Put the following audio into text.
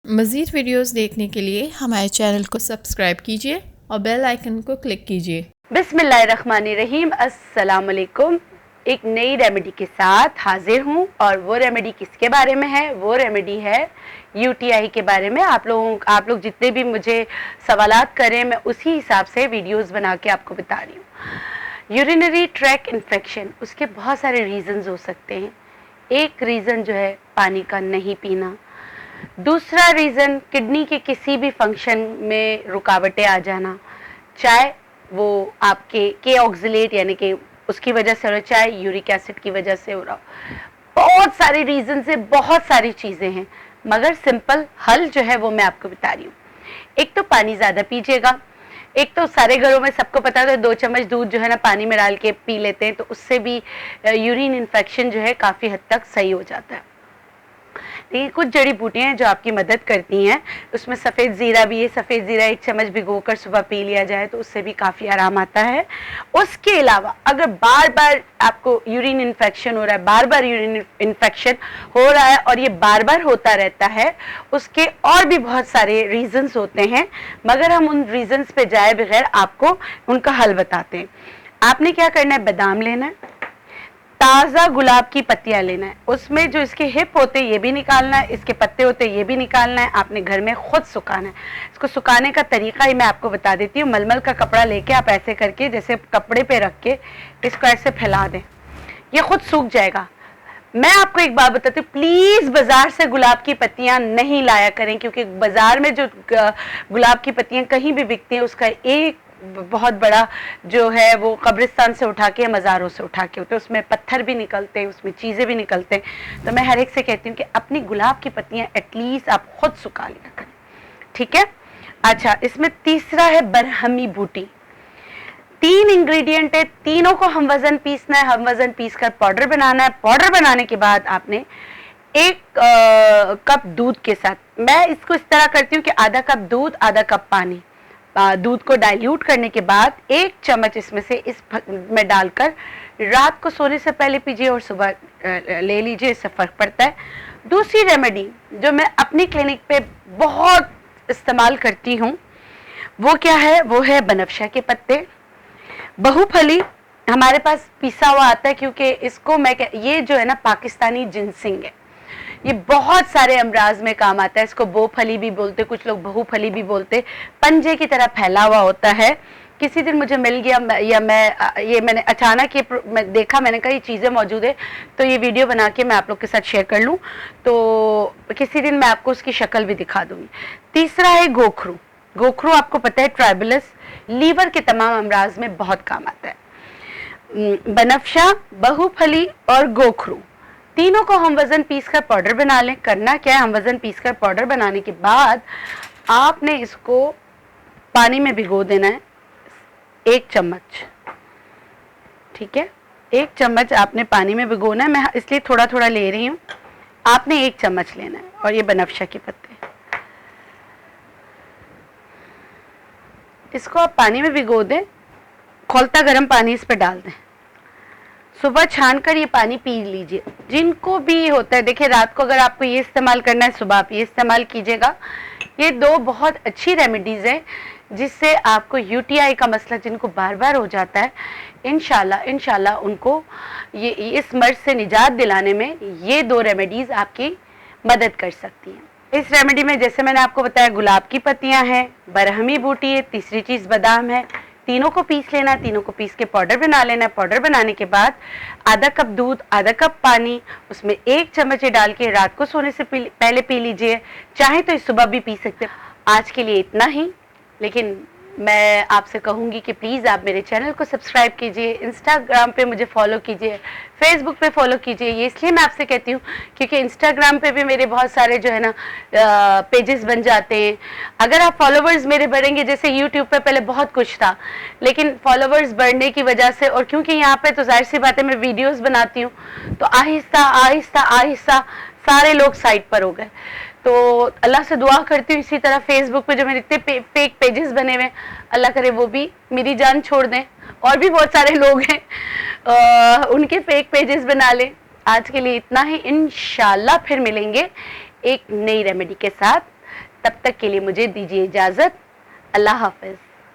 मज़ीद वीडियोस देखने के लिए हमारे चैनल को सब्सक्राइब कीजिए और बेल आइकन को क्लिक कीजिए। बिस्मिल्लाहिर्रहमानिर्रहीम, अस्सलाम वालेकुम। एक नई रेमेडी के साथ हाजिर हूँ और वो रेमेडी किसके बारे में है? वो रेमेडी है यूटीआई के बारे में। आप लोग जितने भी मुझे सवालात करें, मैं उसी हिसाब से वीडियोस बना के आपको बता रही हूँ। यूरिनरी ट्रैक इन्फेक्शन, उसके बहुत सारे रीज़न्स हो सकते हैं। एक रीज़न जो है पानी का नहीं पीना, दूसरा रीज़न किडनी के किसी भी फंक्शन में रुकावटें आ जाना, चाहे वो आपके के ऑक्सिलेट यानी कि उसकी वजह से हो रहा, चाहे यूरिक एसिड की वजह से हो रहा। बहुत सारे रीज़न से बहुत सारी चीज़ें हैं, मगर सिंपल हल जो है वो मैं आपको बता रही हूँ। एक तो पानी ज़्यादा पीजिएगा। एक तो सारे घरों में सबको पता है, 2 चम्मच दूध जो है ना पानी में डाल के पी लेते हैं, तो उससे भी यूरिन इन्फेक्शन जो है काफ़ी हद तक सही हो जाता है। देखिए, कुछ जड़ी बूटियाँ हैं जो आपकी मदद करती हैं। उसमें सफ़ेद ज़ीरा भी है। सफ़ेद ज़ीरा 1 चम्मच भिगोकर सुबह पी लिया जाए तो उससे भी काफ़ी आराम आता है। उसके अलावा अगर बार बार आपको यूरिन इन्फेक्शन हो रहा है, बार बार यूरिन इन्फेक्शन हो रहा है और ये बार बार होता रहता है, उसके और भी बहुत सारे रीज़न्स होते हैं, मगर हम उन रीज़न्स पे जाए बगैर आपको उनका हल बताते हैं। आपने क्या करना है, बादाम लेना है, ताज़ा गुलाब की पत्तियां लेना है, उसमें जो इसके हिप होते हैं ये भी निकालना है, इसके पत्ते होते हैं ये भी निकालना है। आपने घर में खुद सुखाना है। इसको सुखाने का तरीका ही मैं आपको बता देती हूँ। मलमल का कपड़ा लेके आप ऐसे करके, जैसे कपड़े पे रख के इसको ऐसे फैला दें, ये खुद सूख जाएगा। मैं आपको एक बात बताती हूँ, प्लीज़ बाज़ार से गुलाब की पत्तियां नहीं लाया करें, क्योंकि बाज़ार में जो गुलाब की पत्तियां कहीं भी बिकती हैं उसका एक बहुत बड़ा जो है वो कब्रिस्तान से उठा के या मज़ारों से उठा के होते हैं, उसमें पत्थर भी निकलते हैं, उसमें चीज़ें भी निकलते हैं। तो मैं हर एक से कहती हूँ कि अपनी गुलाब की पत्तियाँ एटलीस्ट आप खुद सुखा लिया करें, ठीक है। अच्छा, इसमें तीसरा है बरहमी बूटी। 3 इंग्रेडिएंट है, तीनों को हम वज़न पीसना है। हम वज़न पीस कर पाउडर बनाना है। पाउडर बनाने के बाद आपने 1 कप दूध के साथ, मैं इसको इस तरह करती हूँ कि आधा कप दूध आधा कप पानी, दूध को डाइल्यूट करने के बाद 1 चम्मच इसमें से इस में डालकर रात को सोने से पहले पीजिए और सुबह ले लीजिए, इससे फ़र्क पड़ता है। दूसरी रेमेडी जो मैं अपनी क्लिनिक पे बहुत इस्तेमाल करती हूँ वो क्या है, वो है बनफशा के पत्ते। बहुफली हमारे पास पिसा हुआ आता है, क्योंकि इसको ये जो है ना पाकिस्तानी जिनसिंग है, ये बहुत सारे अमराज में काम आता है। इसको बोफली भी बोलते, कुछ लोग बहुफली भी बोलते। पंजे की तरह फैला हुआ होता है। किसी दिन मुझे मिल गया या मैंने अचानक मैं देखा, मैंने कहा ये चीज़ें मौजूद है तो ये वीडियो बना के मैं आप लोग के साथ शेयर कर लूँ, तो किसी दिन मैं आपको उसकी शक्ल भी दिखा दूँगी। तीसरा है गोखरू। गोखरू आपको पता है ट्राइबलस, लीवर के तमाम अमराज में बहुत काम आता है। बनफशा, बहुफली और गोखरू, तीनों को हम वज़न पीस कर पाउडर बना लें। करना क्या है, हम वज़न पीस कर पाउडर बनाने के बाद आपने इसको पानी में भिगो देना है 1 चम्मच, ठीक है। 1 चम्मच आपने पानी में भिगोना है। मैं इसलिए थोड़ा थोड़ा ले रही हूँ। आपने 1 चम्मच लेना है और ये बनफशा के पत्ते, इसको आप पानी में भिगो दें, खौलता गर्म पानी इस पर डाल दें, सुबह छान कर ये पानी पी लीजिए। जिनको भी होता है, देखिए रात को अगर आपको ये इस्तेमाल करना है, सुबह आप ये इस्तेमाल कीजिएगा। ये 2 बहुत अच्छी रेमेडीज़ हैं जिससे आपको यूटीआई का मसला जिनको बार बार हो जाता है, इंशाल्लाह उनको ये इस मर्ज से निजात दिलाने में ये 2 रेमेडीज़ आपकी मदद कर सकती हैं। इस रेमेडी में जैसे मैंने आपको बताया, गुलाब की पत्तियां हैं, बरहमी बूटी है, तीसरी चीज़ बादाम है। तीनों को पीस लेना है, तीनों को पीस के पाउडर बना लेना है। पाउडर बनाने के बाद आधा कप दूध आधा कप पानी, उसमें 1 चम्मच डाल के रात को सोने से पहले पी लीजिए। चाहे तो इस सुबह भी पी सकते हैं। आज के लिए इतना ही, लेकिन मैं आपसे कहूँगी कि प्लीज़ आप मेरे चैनल को सब्सक्राइब कीजिए, इंस्टाग्राम पे मुझे फॉलो कीजिए, फेसबुक पे फॉलो कीजिए। ये इसलिए मैं आपसे कहती हूँ क्योंकि इंस्टाग्राम पे भी मेरे बहुत सारे जो है ना पेजेस बन जाते हैं। अगर आप फॉलोवर्स मेरे बढ़ेंगे, जैसे यूट्यूब पे पहले बहुत कुछ था, लेकिन फॉलोवर्स बढ़ने की वजह से, और क्योंकि यहाँ पे तो जाहिर सी बात है मैं वीडियोज़ बनाती हूँ, तो आहिस्ता आहिस्ता आहिस्ता सारे लोग साइट पर हो गए। तो अल्लाह से दुआ करती हूँ इसी तरह फेसबुक पे जो मेरे इतने फेक पेजेस बने हुए, अल्लाह करे वो भी मेरी जान छोड़ दें, और भी बहुत सारे लोग हैं उनके फेक पेजेस बना लें। आज के लिए इतना ही, इंशाल्लाह फिर मिलेंगे एक नई रेमेडी के साथ। तब तक के लिए मुझे दीजिए इजाज़त। अल्लाह हाफ़िज़।